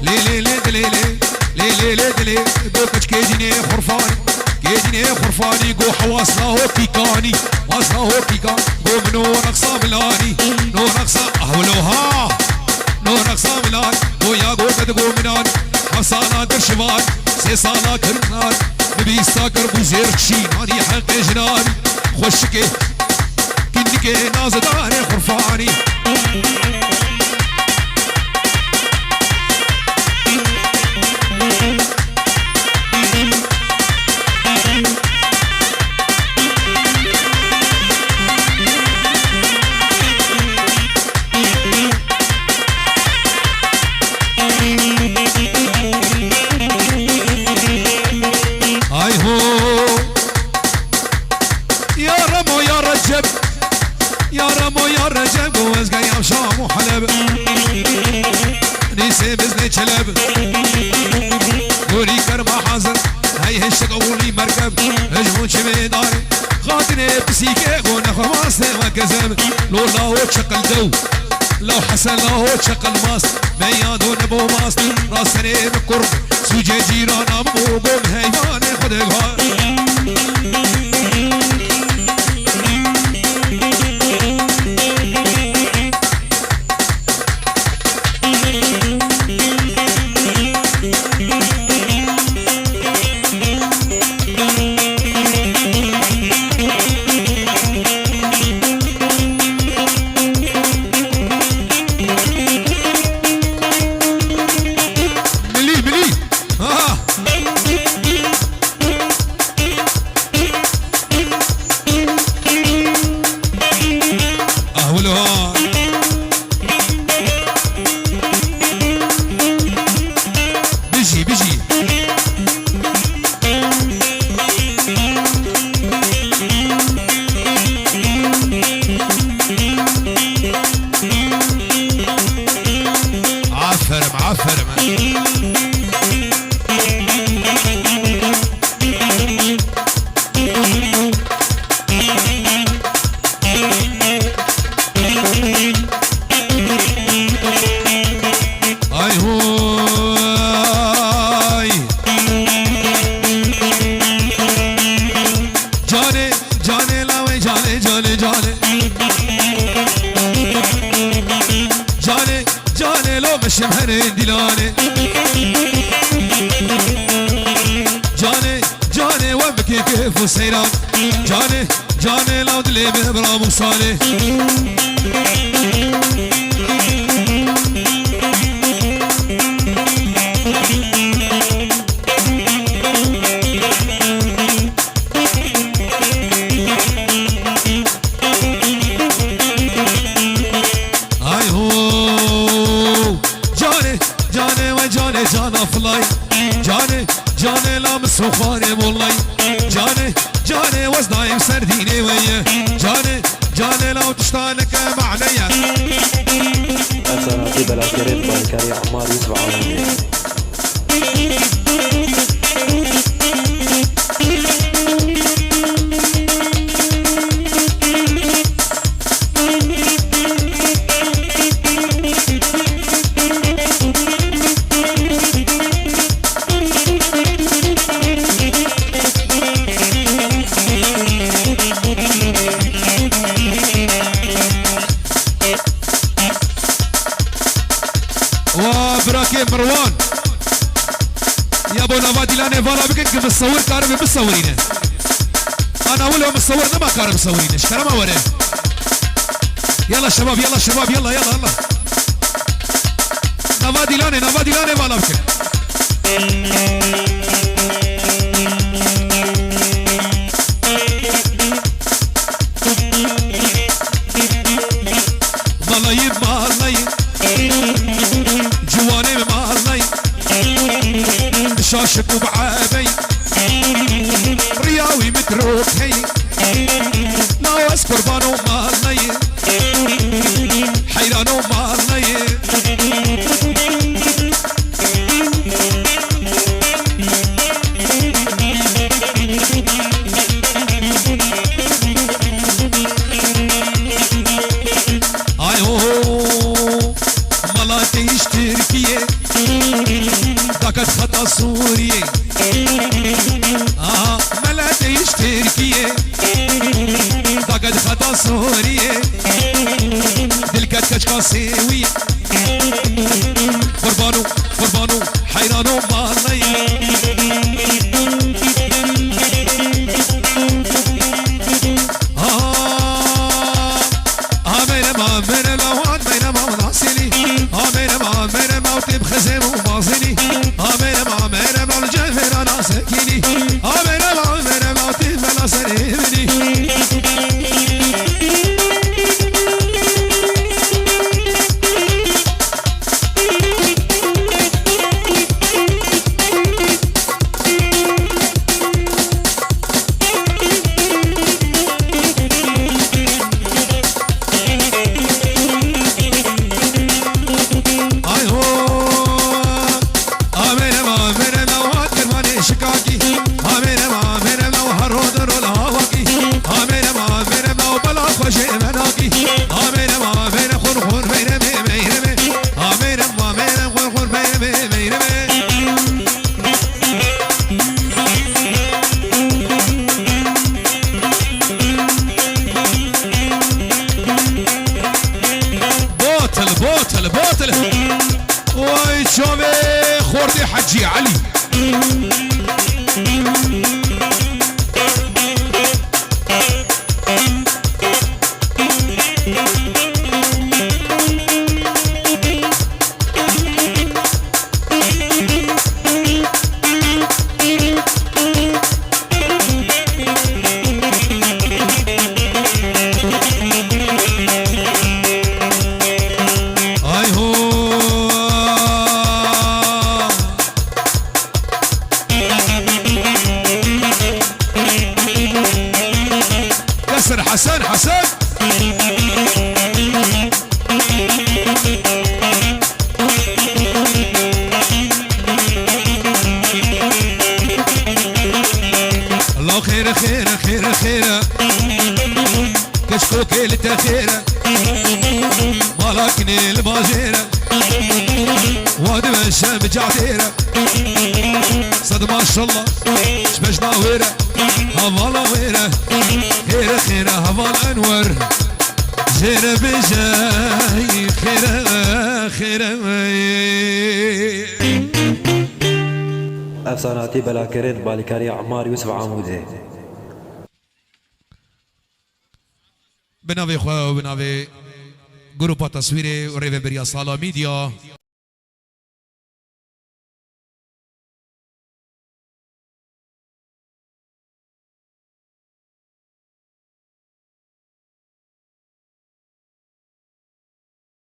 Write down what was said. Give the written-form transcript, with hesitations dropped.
ليلي ليلي ليلي ليلي قوكش كيجيني خرفاني كيجيني خرفاني قو حواسنا هو بيكاني واسنا هو بيكا قو منو نقصا ملاني نو نقصا اهولوها نو نقصا ملاني قو يا قو قد قو مناني حسانا درشوان سيسانا كرنان ببيستا كربو زيركشي ناني حقي جناني خوشكي كندكي نازداني خرفاني يا رمو يا رجب وزقا يا شام وحلب نيسي بزني شلب قولي كرما حاضر هاي هشك قولي مركب هجمون شمي داري خاطني بسيكي قونا خماسي وكذب لو لا هو تشقل دو لو حسن لا هو تشقل ماس ميادو نبو ماس راسني بكرب سوجي جيرانا مبوقوم هيماني خدق هاي سيران جاني جاني لو دلي بهبرام وصالي هاي هو جاني جاني وجاني جانا فلاي جاني جاني لامس وخاني والله جاني جاني وزنايم سرديني ويا جاني جاني لو تشتانك معليا أسراتي بالعسكريت بالكاري عمار يوسف عوامي مروان يا ابو نوادي لاني فالا بك بتصور كارم بتصورينه انا اول يوم مصور ما كارم مصورينه ايش كلام وراه يلا شباب يلا شباب يلا يلا يلا نوادي لاني فالا بك ملايين ملايين جواني مالي شاشك وبعابي رياوي متروك هي ناس قربانو مالي حيرانو مالي هاي هو ملاتيش تركيا خطا سورية ملا ديش تركية دقد خطا سورية دلكت كشكا سوية قربانو قربانو حيرانو بالي خزم وباصلي امين ما امين ما الجفر انا سكيني امين ما امين ما طيف انا سريبني بوتل وای شومه خوردی حجی علی حسن حسن الله خير خير خير خير كشكوك التخيرة مالكني الباجيرة وادي الشام جعتيرة صد ما شاء الله شبشنا ويرة هوالا ويرة خير خير هوا الانور زير بجاي خير خير افساناتي بلا كريت بالكاري عمار يوسف عمودي بناوي خو بناوي جروب تصويري وريفي بريا صالا ميديا